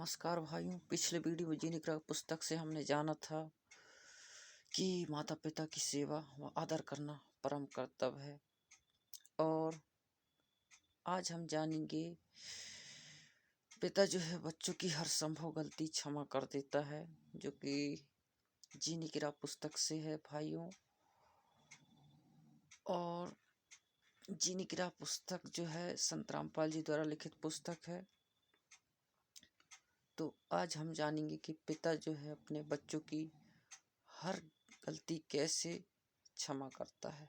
नमस्कार भाइयों। पिछले वीडियो में जीनी ग्रह पुस्तक से हमने जाना था कि माता पिता की सेवा व आदर करना परम कर्तव्य है। और आज हम जानेंगे पिता जो है बच्चों की हर संभव गलती क्षमा कर देता है, जो कि जीनी ग्रह पुस्तक से है भाइयों। और जीनी ग्रह पुस्तक जो है संत रामपाल जी द्वारा लिखित पुस्तक है। तो आज हम जानेंगे कि पिता जो है अपने बच्चों की हर गलती कैसे क्षमा करता है।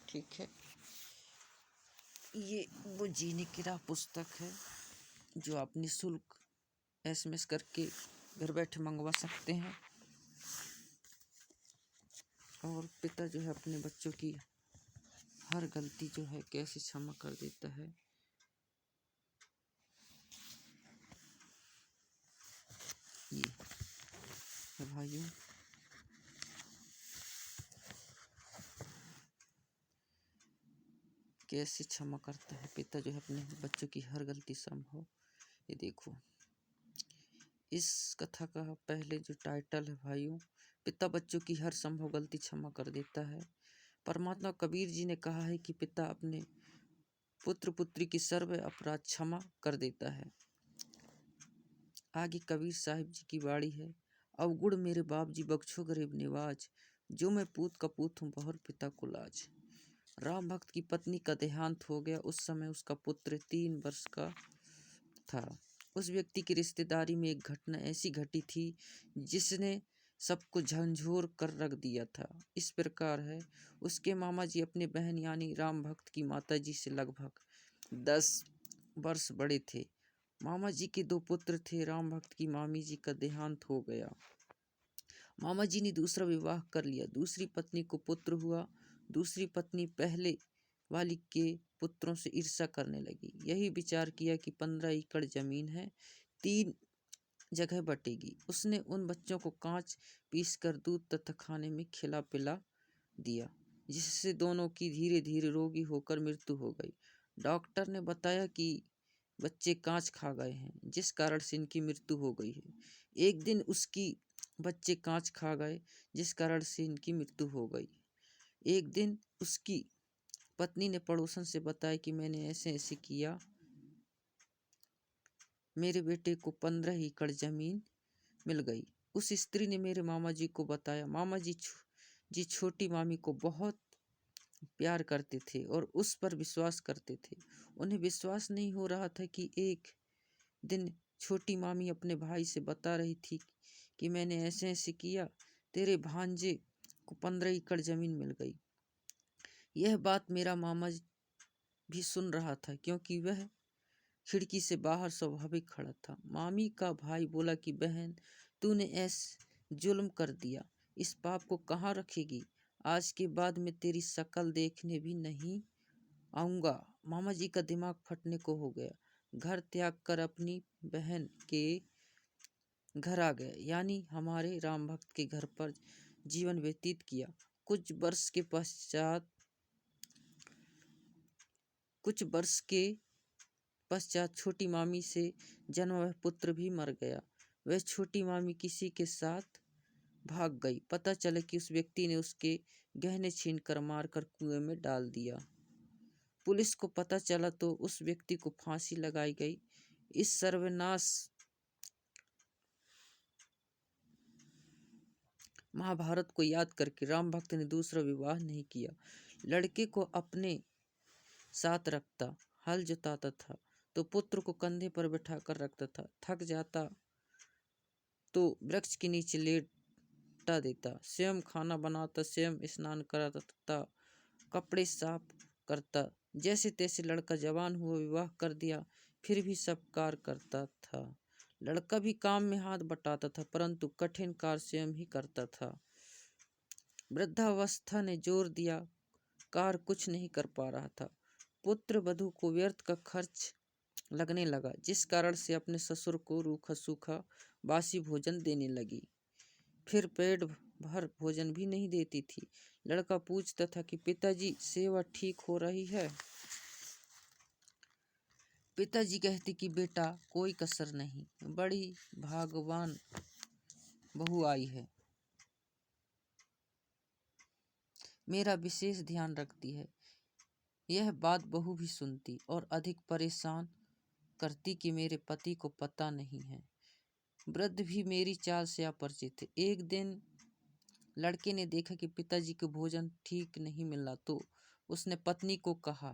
ठीक है, ये वो जीने की राह पुस्तक है जो आप निःशुल्क SMS करके घर बैठे मंगवा सकते हैं। और पिता जो है अपने बच्चों की हर गलती जो है कैसे क्षमा कर देता है। ये है भाइयों, कैसे क्षमा करता है पिता जो है अपने बच्चों की हर गलती संभव। ये देखो, इस कथा का पहले जो टाइटल है भाइयों, पिता बच्चों की हर संभव गलती क्षमा कर देता है। परमात्मा कबीर जी ने कहा है कि पिता अपने पुत्र पुत्री की सर्व अपराध क्षमा कर देता है। आगे कबीर साहिब जी की वाणी है, अवगुण मेरे बाप जी बख्शो गरीब निवाज, जो मैं पूत कपूत हूँ बहुर पिता को लाज। राम भक्त की पत्नी का देहांत हो गया। उस समय उसका पुत्र 3 वर्ष का था। उस व्यक्ति की रिश्तेदारी में एक घटना ऐसी घटी थी जिसने सबको झंझोर कर रख दिया था। इस प्रकार है, उसके मामा जी अपने बहन यानी राम भक्त की माता जी से लगभग 10 वर्ष बड़े थे। मामा जी के 2 पुत्र थे। राम भक्त की मामी जी का देहांत हो गया। मामा जी ने दूसरा विवाह कर लिया। दूसरी पत्नी को पुत्र हुआ। दूसरी पत्नी पहले वाली के पुत्रों से ईर्ष्या करने लगी। यही विचार किया कि 15 एकड़ जमीन है, 3 जगह बटेगी। उसने उन बच्चों को कांच पीसकर दूध तथा खाने में खिला पिला दिया, जिससे दोनों की धीरे धीरे रोगी होकर मृत्यु हो गई। डॉक्टर ने बताया कि बच्चे कांच खा गए हैं, जिस कारण से इनकी मृत्यु हो गई है। एक दिन उसकी बच्चे कांच खा गए, जिस कारण से इनकी मृत्यु हो गई। एक दिन उसकी पत्नी ने पड़ोसन से बताया कि मैंने ऐसे ऐसे किया, मेरे बेटे को 15 एकड़ जमीन मिल गई। उस स्त्री ने मेरे मामा जी को बताया। मामा जी छोटी मामी को बहुत प्यार करते थे और उस पर विश्वास करते थे। उन्हें विश्वास नहीं हो रहा था कि एक दिन छोटी मामी अपने भाई से बता रही थी कि मैंने ऐसे ऐसे किया, तेरे भांजे को 15 एकड़ जमीन मिल गई। यह बात मेरा मामा भी सुन रहा था, क्योंकि वह खिड़की से बाहर स्वाभाविक खड़ा था। मामी का भाई बोला कि बहन, तूने ऐसे जुल्म कर दिया, इस पाप को कहाँ रखेगी? आज के बाद मैं तेरी शक्ल देखने भी नहीं आऊँगा। मामा जी का दिमाग फटने को हो गया। घर त्याग कर अपनी बहन के घर आ गए, यानी हमारे राम भक्त के घर पर जीवन व्यतीत किया। कुछ वर्ष के पश्चात छोटी मामी से जन्मा वह पुत्र भी मर गया। वह छोटी मामी किसी के साथ भाग गई। पता चला कि उस व्यक्ति ने उसके गहने छीनकर मारकर कुएं में डाल दिया। पुलिस को पता चला तो उस व्यक्ति को फांसी लगाई गई। इस सर्वनाश महाभारत को याद करके राम भक्त ने दूसरा विवाह नहीं किया। लड़के को अपने साथ रखता, हल जोताता था तो पुत्र को कंधे पर बैठा कर रखता था। थक जाता तो वृक्ष के नीचे लेटा देता। स्वयं खाना बनाता, स्वयं स्नान कराता तथा कपड़े साफ करता। जैसे तैसे लड़का जवान हुआ, विवाह कर दिया, फिर भी सब कार्य करता था। लड़का भी काम में हाथ बटाता था, परंतु कठिन कार्य स्वयं ही करता था। वृद्धावस्था ने जोर दिया, कार्य कुछ नहीं कर पा रहा था। पुत्र वधू को व्यर्थ का खर्च लगने लगा, जिस कारण से अपने ससुर को रूखा सूखा बासी भोजन देने लगी। फिर पेट भर भोजन भी नहीं देती थी। लड़का पूछता था कि पिताजी, सेवा ठीक हो रही है? पिताजी कहते कि बेटा कोई कसर नहीं, बड़ी भाग्यवान बहू आई है, मेरा विशेष ध्यान रखती है। यह बात बहू भी सुनती और अधिक परेशान करती कि मेरे पति को पता नहीं है। वृद्ध भी मेरी चाल से अपरिचित थे। एक दिन लड़के ने देखा कि पिताजी को भोजन ठीक नहीं मिला तो उसने पत्नी को कहा,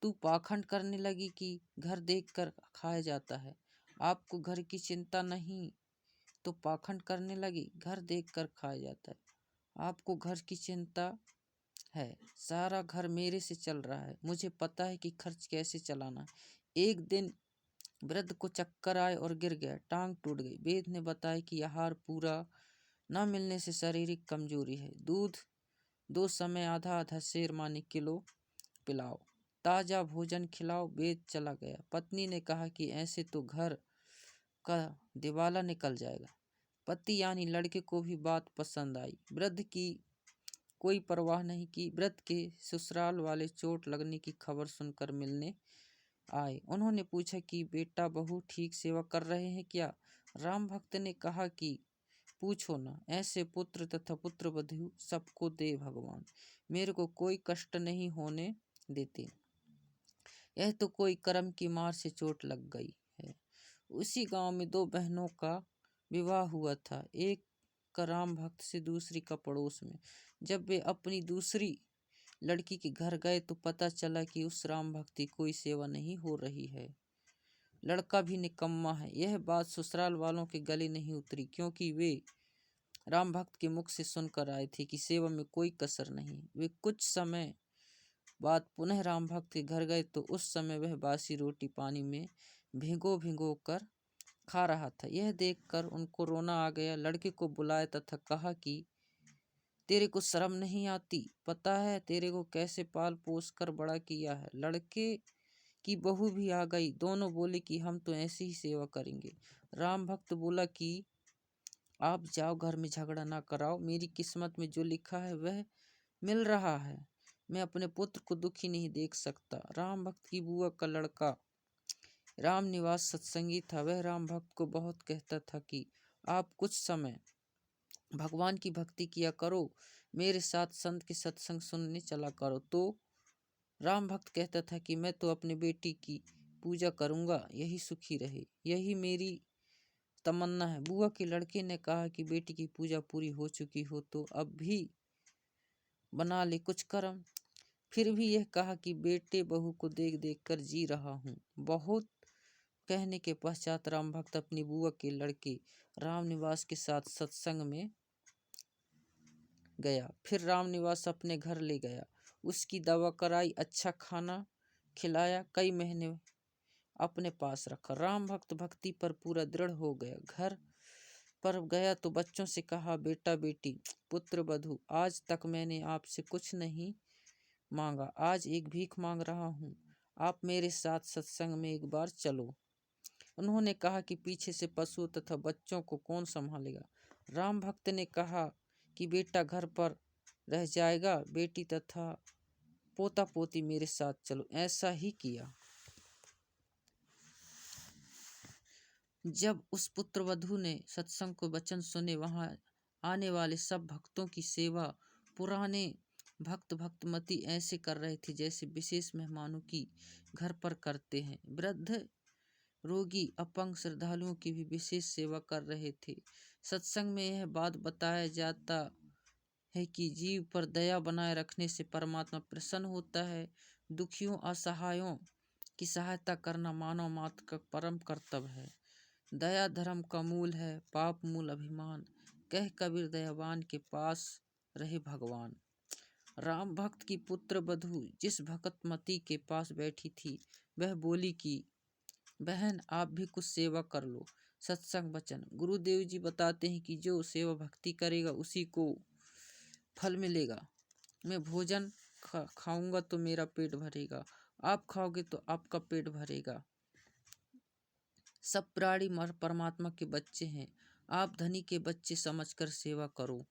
तू पाखंड करने लगी कि घर देखकर खाया जाता है। आपको घर की चिंता नहीं तो पाखंड करने लगी, घर देखकर खाया जाता है। आपको घर की चिंता है, सारा घर मेरे से चल रहा है, मुझे पता है कि खर्च कैसे चलाना है। एक दिन वृद्ध को चक्कर आए और गिर गया, टांग टूट गई। वैद्य ने बताया कि आहार पूरा न मिलने से शारीरिक कमजोरी है। दूध 2 समय आधा आधा सेर माने किलो पिलाओ, ताजा भोजन खिलाओ। वैद्य चला गया। पत्नी ने कहा कि ऐसे तो घर का दिवाला निकल जाएगा। पति यानी लड़के को भी बात पसंद आई। वृद्ध की कोई परवाह नहीं की। वृद्ध के ससुराल वाले चोट लगने की खबर सुनकर मिलने आए। उन्होंने पूछा कि बेटा बहू ठीक सेवा कर रहे हैं क्या? राम भक्त ने कहा कि पूछो ना, ऐसे पुत्र तथा पुत्र वधू सबको दे भगवान, मेरे को कोई कष्ट नहीं होने देते। यह तो कोई कर्म की मार से चोट लग गई है। उसी गांव में 2 बहनों का विवाह हुआ था, एक का राम भक्त से, दूसरी का पड़ोस में। जब वे अपनी दूसरी लड़की के घर गए तो पता चला कि उस राम भक्त की कोई सेवा नहीं हो रही है। लड़का भी निकम्मा है। यह बात ससुराल वालों के गले नहीं उतरी, क्योंकि वे राम भक्त के मुख से सुनकर आए थे कि सेवा में कोई कसर नहीं। वे कुछ समय बाद पुनः राम भक्त के घर गए तो उस समय वह बासी रोटी पानी में भिगो भिगो कर खा रहा था। यह देखकर उनको रोना आ गया। लड़के को बुलाया तथा कहा कि तेरे को शर्म नहीं आती? पता है तेरे को कैसे पाल पोस कर बड़ा किया है। लड़के की बहू भी आ गई। दोनों बोले कि हम तो ऐसी ही सेवा करेंगे। राम भक्त बोला कि आप जाओ, घर में झगड़ा ना कराओ, मेरी किस्मत में जो लिखा है वह मिल रहा है, मैं अपने पुत्र को दुखी नहीं देख सकता। राम भक्त की बुआ का लड़का राम निवास सत्संगी था। वह राम भक्त को बहुत कहता था कि आप कुछ समय भगवान की भक्ति किया करो, मेरे साथ संत के सत्संग सुनने चला करो। तो राम भक्त कहता था कि मैं तो अपने बेटी की पूजा करूंगा, यही सुखी रहे, यही मेरी तमन्ना है। बुआ के लड़के ने कहा कि बेटी की पूजा पूरी हो चुकी हो तो अब भी बना ले कुछ कर्म। फिर भी यह कहा कि बेटे बहू को देख देख कर जी रहा हूँ। बहुत कहने के पश्चात राम भक्त अपनी बुआ के लड़के राम निवास के साथ सत्संग में गया। फिर राम निवास अपने घर ले गया, उसकी दवा कराई, अच्छा खाना खिलाया, कई महीने अपने पास रखा। राम भक्त भक्ति पर पूरा दृढ़ हो गया। घर पर गया तो बच्चों से कहा, बेटा बेटी पुत्र वधू, आज तक मैंने आपसे कुछ नहीं मांगा, आज एक भीख मांग रहा हूँ, आप मेरे साथ सत्संग में एक बार चलो। उन्होंने कहा कि पीछे से पशु तथा बच्चों को कौन संभालेगा? राम भक्त ने कहा कि बेटा घर पर रह जाएगा, बेटी तथा पोता पोती मेरे साथ चलो। ऐसा ही किया। जब उस पुत्र वधू ने सत्संग को वचन सुने, वहां आने वाले सब भक्तों की सेवा पुराने भक्त भक्तमती ऐसे कर रहे थे जैसे विशेष मेहमानों की घर पर करते हैं। वृद्ध रोगी अपंग श्रद्धालुओं की भी विशेष सेवा कर रहे थे। सत्संग में यह बात बताया जाता है कि जीव पर दया बनाए रखने से परमात्मा प्रसन्न होता है। दुखियों असहायों की सहायता करना मानव मात्र का परम कर्तव्य है। दया धर्म का मूल है, पाप मूल अभिमान, कह कबीर दयावान के पास रहे भगवान। राम भक्त की पुत्र वधू जिस भक्तमती के पास बैठी थी वह बोली कि बहन आप भी कुछ सेवा कर लो। सत्संग वचन गुरुदेव जी बताते हैं कि जो सेवा भक्ति करेगा उसी को फल मिलेगा। मैं भोजन खाऊंगा तो मेरा पेट भरेगा, आप खाओगे तो आपका पेट भरेगा। सब प्राणी परमात्मा के बच्चे हैं, आप धनी के बच्चे समझकर सेवा करो।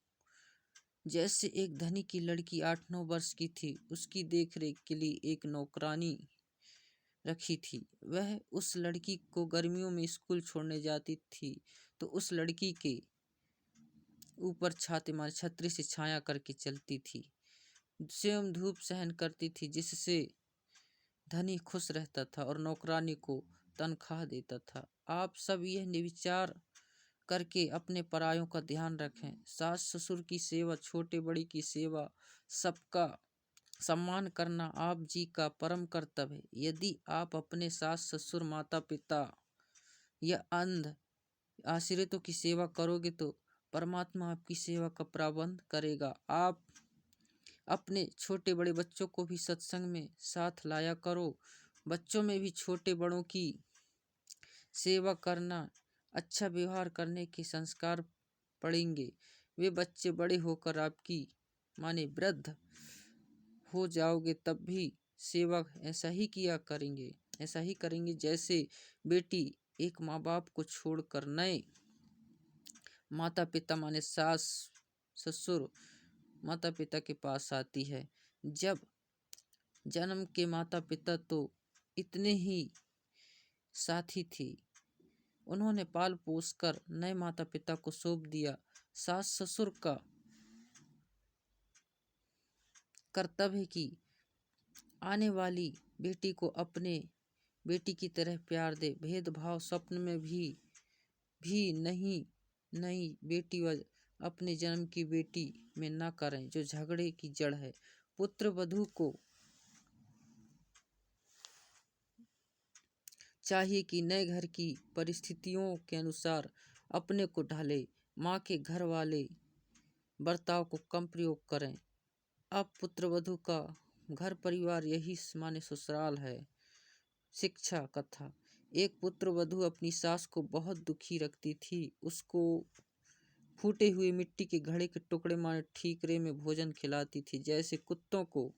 जैसे एक धनी की लड़की 8-9 वर्ष की थी, उसकी देखरेख के लिए एक नौकरानी रखी थी। वह उस लड़की को गर्मियों में स्कूल छोड़ने जाती थी तो उस लड़की के ऊपर छाते मारे छतरी से छाया करके चलती थी। स्वयं धूप सहन करती थी, जिससे धनी खुश रहता था और नौकरानी को तनख्वाह देता था। आप सब यह विचार करके अपने परायों का ध्यान रखें। सास ससुर की सेवा, छोटे बड़ी की सेवा, सबका सम्मान करना आप जी का परम कर्तव्य है। यदि आप अपने सास ससुर, माता पिता या अंध आश्रितों की सेवा करोगे तो परमात्मा आपकी सेवा का प्रबंध करेगा। आप अपने छोटे बड़े बच्चों को भी सत्संग में साथ लाया करो। बच्चों में भी छोटे बड़ों की सेवा करना, अच्छा व्यवहार करने के संस्कार पड़ेंगे। वे बच्चे बड़े होकर आपकी माने वृद्ध हो जाओगे तब भी सेवा ऐसा ही किया करेंगे, ऐसा ही करेंगे जैसे बेटी एक माँ बाप को छोड़कर नए माता पिता माने सास ससुर माता पिता के पास आती है। जब जन्म के माता पिता तो इतने ही साथी थे, उन्होंने पाल पोस कर नए माता पिता को सौंप दिया। सास ससुर का कर्तव्य है कि आने वाली बेटी को अपने बेटी की तरह प्यार दे। भेदभाव स्वप्न में भी नहीं नई बेटी व अपने जन्म की बेटी में न करें, जो झगड़े की जड़ है। पुत्र वधू को चाहिए कि नए घर की परिस्थितियों के अनुसार अपने को ढाले। माँ के घर वाले बर्ताव को कम प्रयोग करें। अब पुत्र वधू का घर परिवार यही माने ससुराल है। शिक्षा कथा। एक पुत्र वधू अपनी सास को बहुत दुखी रखती थी। उसको फूटे हुए मिट्टी के घड़े के टुकड़े माने ठीकरे में भोजन खिलाती थी, जैसे कुत्तों को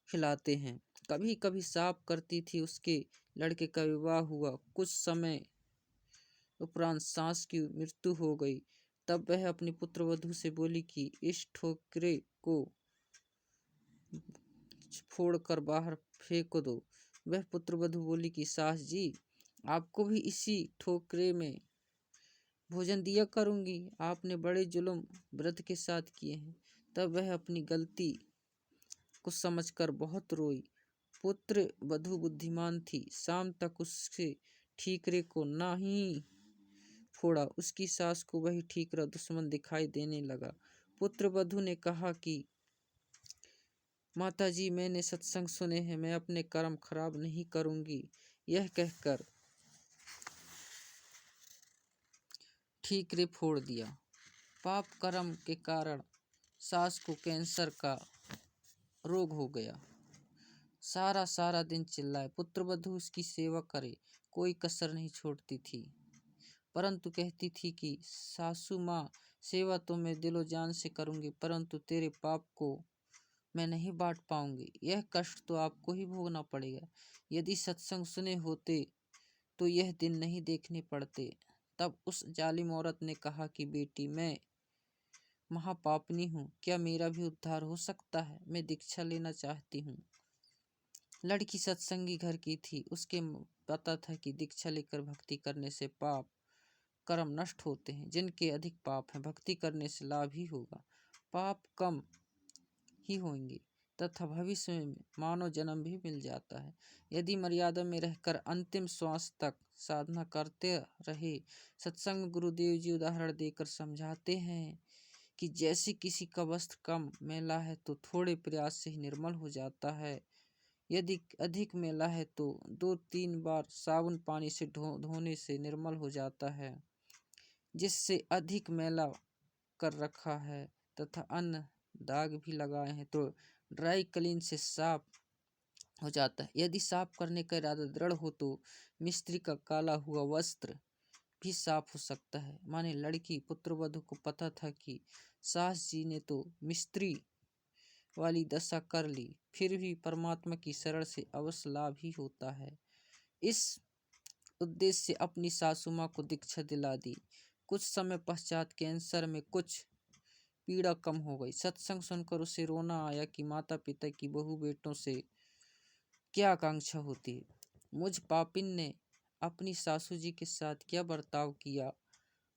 खिलाते हैं। कभी कभी साफ करती थी। उसके लड़के का विवाह हुआ, कुछ समय उपरांत सास की मृत्यु हो गई। तब वह अपनी पुत्र वधू से बोली कि इस ठोकरे को फोड़कर बाहर फेंक दो। वह पुत्र वधू बोली कि सास जी, आपको भी इसी ठोकरे में भोजन दिया करूंगी। आपने बड़े जुल्म व्रत के साथ किए हैं। तब वह अपनी गलती को समझकर बहुत रोई। पुत्र वधू बुद्धिमान थी। शाम तक उससे ठीकरे को ना ही फोड़ा। उसकी सास को वही ठीकरा दुश्मन दिखाई देने लगा। पुत्र वधू ने कहा कि माताजी, मैंने सत्संग सुने हैं, मैं अपने कर्म खराब नहीं करूंगी। यह कहकर ठीकरे फोड़ दिया। पाप कर्म के कारण सास को कैंसर का रोग हो गया। सारा दिन चिल्लाए। पुत्र वधू उसकी सेवा करे, कोई कसर नहीं छोड़ती थी, परंतु कहती थी कि सासू माँ, सेवा तो मैं दिलो जान से करूंगी, परंतु तेरे पाप को मैं नहीं बांट पाऊंगी। यह कष्ट तो आपको ही भोगना पड़ेगा। यदि सत्संग सुने होते तो यह दिन नहीं देखने पड़ते। तब उस जालिम औरत ने कहा कि बेटी, मैं महापापनी हूँ, क्या मेरा भी उद्धार हो सकता है? मैं दीक्षा लेना चाहती हूँ। लड़की सत्संगी घर की थी। उसके पता था कि दीक्षा लेकर भक्ति करने से पाप कर्म नष्ट होते हैं। जिनके अधिक पाप हैं, भक्ति करने से लाभ ही होगा। पाप कम ही होंगे तथा भविष्य में मानव जन्म भी मिल जाता है। यदि मर्यादा में रहकर अंतिम श्वास तक साधना करते रहे। सत्संग में गुरुदेव जी उदाहरण देकर समझाते हैं कि जैसे किसी का वस्त्र कम मैला है तो थोड़े प्रयास से ही निर्मल हो जाता है। यदि अधिक मैला है तो 2-3 बार साबुन पानी से धोने से निर्मल हो जाता है। जिससे अधिक मैला कर रखा है तथा अन्य दाग भी लगाए हैं तो ड्राई क्लीन से साफ हो जाता है। यदि साफ करने का इरादा दृढ़ हो तो मिस्त्री का काला हुआ वस्त्र भी साफ हो सकता है। माने लड़की पुत्र वधू को पता था कि सास जी ने तो मिस्त्री वाली दशा कर ली, फिर भी परमात्मा की शरण से अवश्य लाभ ही होता है। इस उद्देश्य से अपनी सासू माँ को दीक्षा दिला दी। कुछ समय पश्चात कैंसर में कुछ पीड़ा कम हो गई। सत्संग सुनकर उसे रोना आया कि माता पिता की बहू बेटों से क्या आकांक्षा होती है। मुझ पापिन ने अपनी सासू जी के साथ क्या बर्ताव किया।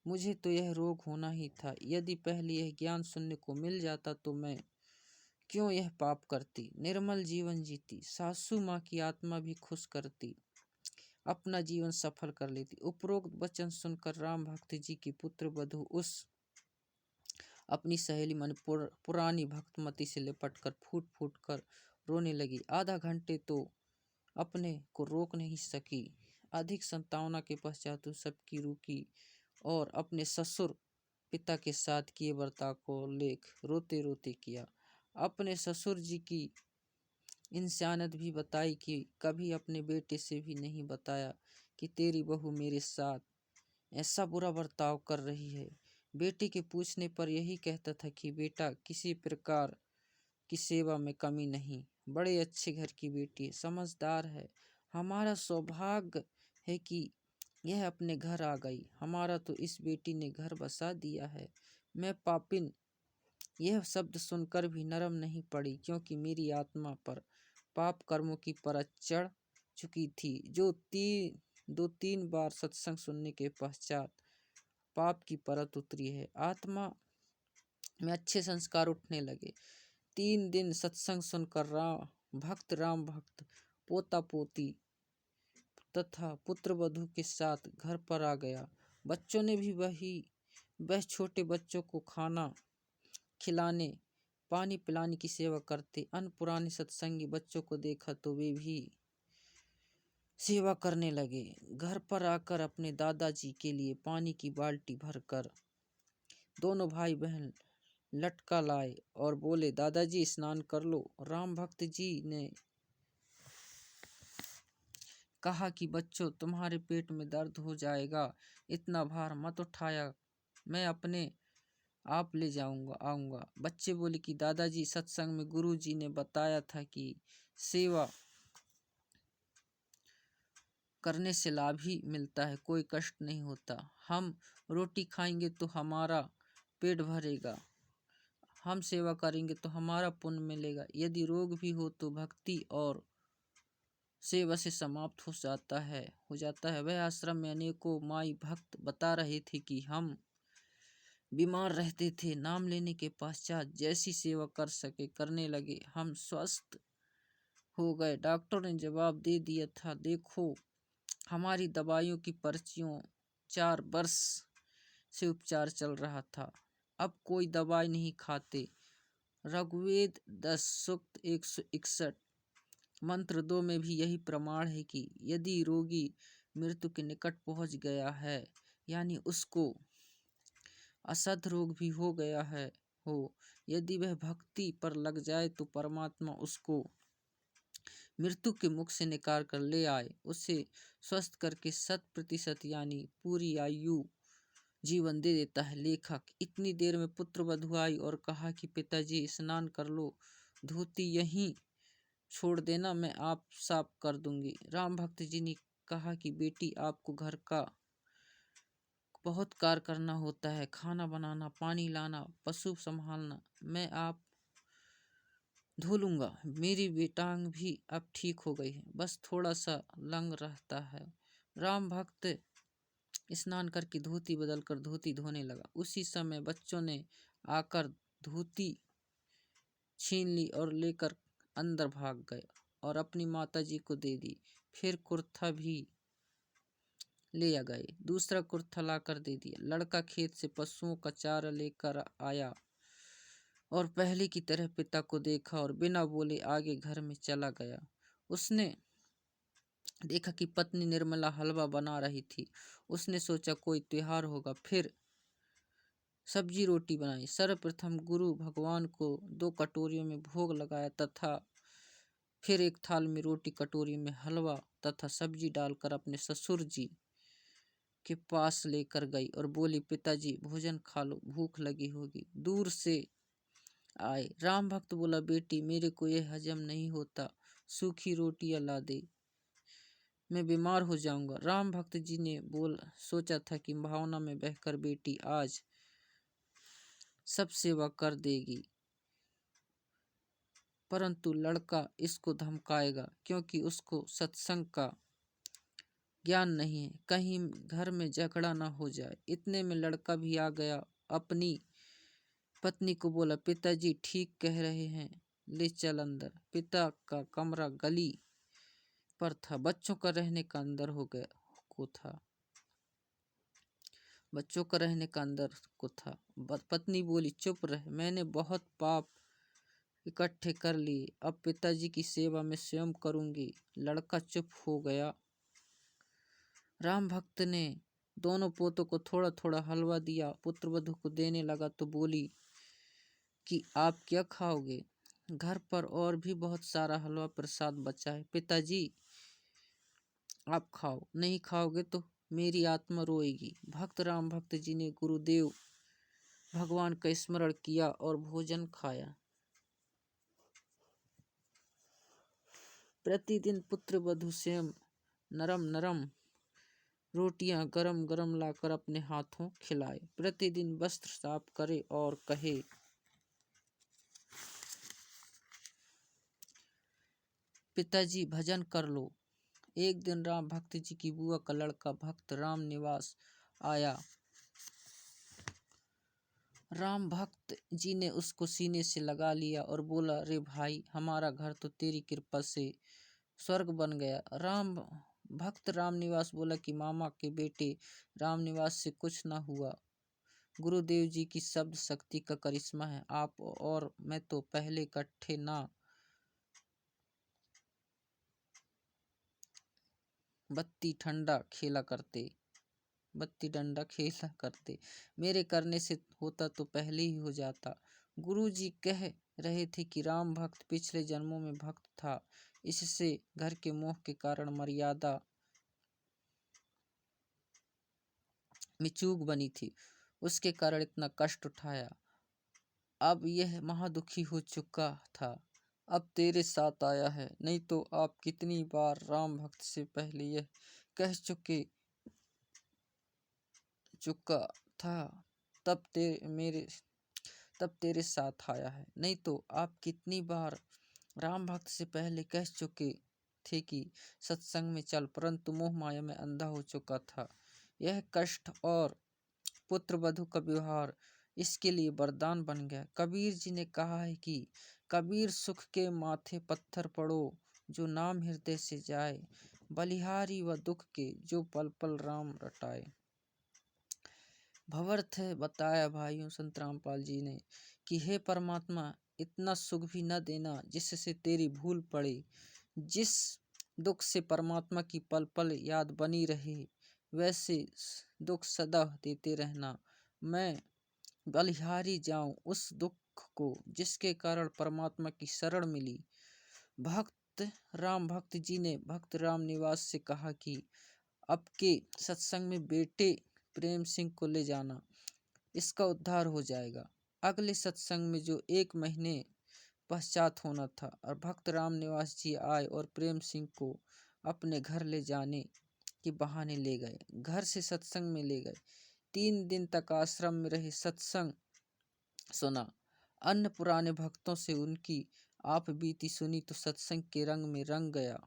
मुझे तो यह रोग होना ही था। यदि पहले यह ज्ञान सुनने को मिल जाता तो मैं क्यों यह पाप करती, निर्मल जीवन जीती, सासू माँ की आत्मा भी खुश करती, अपना जीवन सफल कर लेती। उपरोक्त वचन सुनकर राम भक्त जी की पुत्र वधु उस अपनी सहेली मन पुरानी भक्तमती से लिपटकर फूट फूट कर रोने लगी। आधा घंटे तो अपने को रोक नहीं सकी। अधिक संतावना के पश्चात उस सबकी रुकी और अपने ससुर पिता के साथ किए बर्ताव को लेख रोते रोते किया। अपने ससुर जी की इंसानियत भी बताई कि कभी अपने बेटे से भी नहीं बताया कि तेरी बहू मेरे साथ ऐसा बुरा बर्ताव कर रही है। बेटे के पूछने पर यही कहता था कि बेटा किसी प्रकार की सेवा में कमी नहीं, बड़े अच्छे घर की बेटी है, समझदार है। हमारा सौभाग्य है कि यह अपने घर आ गई। हमारा तो इस बेटी ने घर बसा दिया है। मैं पापिन यह शब्द सुनकर भी नरम नहीं पड़ी, क्योंकि मेरी आत्मा पर पाप कर्मों की परत चढ़ चुकी थी, जो 2-3 बार सत्संग सुनने के पश्चात पाप की परत उतरी है। आत्मा में अच्छे संस्कार उठने लगे। 3 दिन सत्संग सुनकर राम भक्त पोता पोती तथा पुत्र वधु के साथ घर पर आ गया। बच्चों ने भी वह छोटे बच्चों को खाना खिलाने पानी पिलाने की सेवा करते। अन्य पुराने सत्संगी बच्चों को देखा तो वे भी सेवा करने लगे। घर पर आकर अपने दादाजी के लिए पानी की बाल्टी भरकर दोनों भाई बहन लटका लाए और बोले, दादाजी स्नान कर लो। राम भक्त जी ने कहा कि बच्चों, तुम्हारे पेट में दर्द हो जाएगा, इतना भार मत उठाया, मैं अपने आप ले आऊंगा। बच्चे बोले कि दादाजी, सत्संग में गुरु जी ने बताया था कि सेवा करने से लाभ ही मिलता है, कोई कष्ट नहीं होता। हम रोटी खाएंगे तो हमारा पेट भरेगा, हम सेवा करेंगे तो हमारा पुण्य मिलेगा। यदि रोग भी हो तो भक्ति और सेवा से समाप्त हो जाता है। वह आश्रम में अनेकों माई भक्त बता रहे थे कि हम बीमार रहते थे, नाम लेने के पश्चात जैसी सेवा कर सके करने लगे, हम स्वस्थ हो गए। डॉक्टर ने जवाब दे दिया था, देखो हमारी दवाइयों की पर्चियों 4 वर्ष से उपचार चल रहा था, अब कोई दवाई नहीं खाते। ऋग्वेद 10 सूक्त 161 मंत्र 2 में भी यही प्रमाण है कि यदि रोगी मृत्यु के निकट पहुंच गया है, यानी उसको असद रोग भी हो गया हो, यदि वह भक्ति पर लग जाए तो परमात्मा उसको मृत्यु के मुख से निकाल कर ले आए, उसे स्वस्थ करके 100% यानी पूरी आयु जीवन दे देता है। लेखक, इतनी देर में पुत्र वधु आई और कहा कि पिताजी स्नान कर लो, धोती यहीं छोड़ देना, मैं आप साफ कर दूंगी। राम भक्त जी ने कहा कि बेटी, आपको घर का बहुत कार्य करना होता है, खाना बनाना, पानी लाना, पशु संभालना, मैं आप धो लूंगा। मेरी बेटांग भी अब ठीक हो गई है, बस थोड़ा सा लंग रहता है। राम भक्त स्नान करके धोती बदलकर धोती धोने लगा। उसी समय बच्चों ने आकर धोती छीन ली और लेकर अंदर भाग गए और अपनी माताजी को दे दी। फिर कुर्ता भी ले आ गए, दूसरा कुर्ता लाकर दे दिया। लड़का खेत से पशुओं का चारा लेकर आया और पहले की तरह पिता को देखा और बिना बोले आगे घर में चला गया। उसने देखा कि पत्नी निर्मला हलवा बना रही थी। उसने सोचा कोई त्योहार होगा, फिर सब्जी रोटी बनाई। सर्वप्रथम गुरु भगवान को 2 कटोरियों में भोग लगाया तथा फिर एक थाल में रोटी, कटोरी में हलवा तथा सब्जी डालकर अपने ससुर जी के पास लेकर गई और बोली, पिताजी भोजन खा लो, भूख लगी होगी। दूर से आए राम भक्त बोला, बेटी मेरे को यह हजम नहीं होता, सूखी रोटियां ला दे, मैं बीमार हो जाऊंगा। राम भक्त जी ने सोचा था कि भावना में बहकर बेटी आज सब सेवा कर देगी, परंतु लड़का इसको धमकाएगा क्योंकि उसको सत्संग का ज्ञान नहीं है, कहीं घर में झगड़ा ना हो जाए। इतने में लड़का भी आ गया। अपनी पत्नी को बोला, पिताजी ठीक कह रहे हैं, ले चल अंदर। पिता का कमरा गली पर था, बच्चों का रहने का अंदर हो गया को था बच्चों का रहने का अंदर को था। पत्नी बोली, चुप रहे, मैंने बहुत पाप इकट्ठे कर लिए, अब पिताजी की सेवा मैं स्वयं करूंगी। लड़का चुप हो गया। राम भक्त ने दोनों पोतों को थोड़ा थोड़ा हलवा दिया। पुत्र वधू को देने लगा तो बोली कि आप क्या खाओगे? घर पर और भी बहुत सारा हलवा प्रसाद बचा है, पिताजी आप खाओ, नहीं खाओगे तो मेरी आत्मा रोएगी। भक्त राम भक्त जी ने गुरुदेव भगवान का स्मरण किया और भोजन खाया। प्रतिदिन पुत्र वधू स्वयं नरम नरम रोटियां गरम गरम लाकर अपने हाथों खिलाए। प्रतिदिन वस्त्र साफ करे और कहे, पिताजी भजन कर लो। एक दिन राम भक्त जी की बुआ का लड़का भक्त राम निवास आया। राम भक्त जी ने उसको सीने से लगा लिया और बोला, रे भाई, हमारा घर तो तेरी कृपा से स्वर्ग बन गया। राम निवास बोला कि मामा के बेटे राम निवास से कुछ ना हुआ। गुरुदेव जी की शब्द शक्ति का करिश्मा है। आप और मैं तो पहले इकट्ठे ना बत्ती डंडा खेला करते। मेरे करने से होता तो पहले ही हो जाता। गुरुजी कह रहे थे कि राम भक्त पिछले जन्मों में भक्त था, इससे घर के मोह के कारण मर्यादा में चूक बनी थी, उसके कारण इतना कष्ट उठाया। अब यह महादुखी हो चुका था, अब तेरे साथ आया है। नहीं तो आप कितनी बार राम भक्त से पहले यह कह चुका था, तब तेरे साथ आया है। नहीं तो आप कितनी बार राम भक्त से पहले कह चुके थे कि सत्संग में चल, परंतु मोह माया में अंधा हो चुका था। यह कष्ट और पुत्र वधू का व्यवहार इसके लिए वरदान बन गया। कबीर जी ने कहा है कि कबीर सुख के माथे पत्थर पड़ो, जो नाम हृदय से जाए, बलिहारी व दुख के, जो पल पल राम रटाए। भवर्थ बताया भाइयों संत रामपाल जी ने कि हे परमात्मा, इतना सुख भी न देना जिससे तेरी भूल पड़े। जिस दुख से परमात्मा की पल पल याद बनी रहे, वैसे दुख सदा देते रहना। मैं बलिहारी जाऊं उस दुख को जिसके कारण परमात्मा की शरण मिली। भक्त राम भक्त जी ने भक्त राम निवास से कहा कि अब के सत्संग में बेटे प्रेम सिंह को ले जाना, इसका उद्धार हो जाएगा। अगले सत्संग में जो 1 महीने पश्चात होना था, और भक्त राम निवास जी आए और प्रेम सिंह को अपने घर ले जाने के बहाने ले गए, घर से सत्संग में ले गए। 3 दिन तक आश्रम में रहे, सत्संग सुना, अन्य पुराने भक्तों से उनकी आप बीती सुनी तो सत्संग के रंग में रंग गया।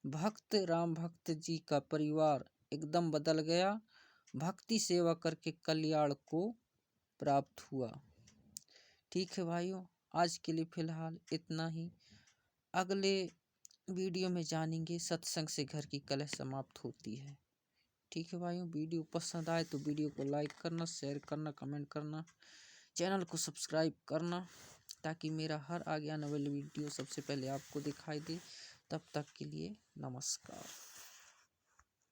भक्त राम भक्त जी का परिवार एकदम बदल गया। भक्ति सेवा करके कल्याण को प्राप्त हुआ। ठीक है भाइयों, आज के लिए फिलहाल इतना ही। अगले वीडियो में जानेंगे सत्संग से घर की कलह समाप्त होती है। ठीक है भाइयों, वीडियो पसंद आए तो वीडियो को लाइक करना, शेयर करना, कमेंट करना, चैनल को सब्सक्राइब करना, ताकि मेरा हर आगे आने वाली वीडियो सबसे पहले आपको दिखाई दे। तब तक के लिए नमस्कार।